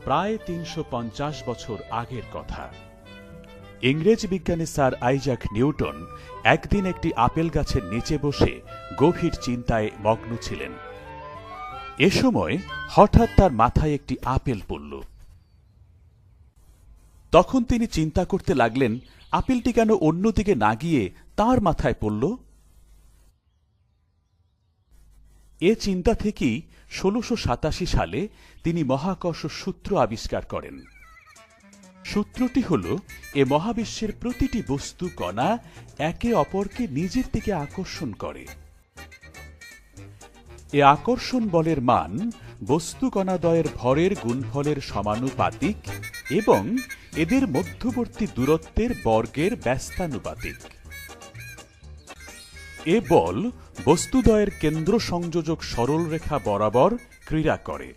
প্রায় ৩৫০ বছর আগের কথা। ইংরেজ বিজ্ঞানী স্যার আইজাক নিউটন একদিন একটি আপেল গাছের নিচে বসে গভীর চিন্তায় মগ্ন ছিলেন। এ সময় হঠাৎ তার মাথায় একটি আপেল পড়ল। তখন তিনি চিন্তা করতে লাগলেন, আপেলটি কেন অন্যদিকে না গিয়ে তাঁর মাথায় পড়ল। এ চিন্তা থেকেই ১৬৮৭ সালে তিনি মহাকর্ষ সূত্র আবিষ্কার করেন। সূত্রটি হল, এ মহাবিশ্বের প্রতিটি বস্তু কণা একে অপরকে নিজের দিকে আকর্ষণ করে। এ আকর্ষণ বলের মান বস্তু কণাদ্বয়ের ভরের গুণফলের সমানুপাতিক এবং এদের মধ্যবর্তী দূরত্বের বর্গের ব্যস্তানুপাতিক। এ বল বস্তুদ্বয়ের কেন্দ্র সংযোজক সরলরেখা বরাবর ক্রীড়া করে।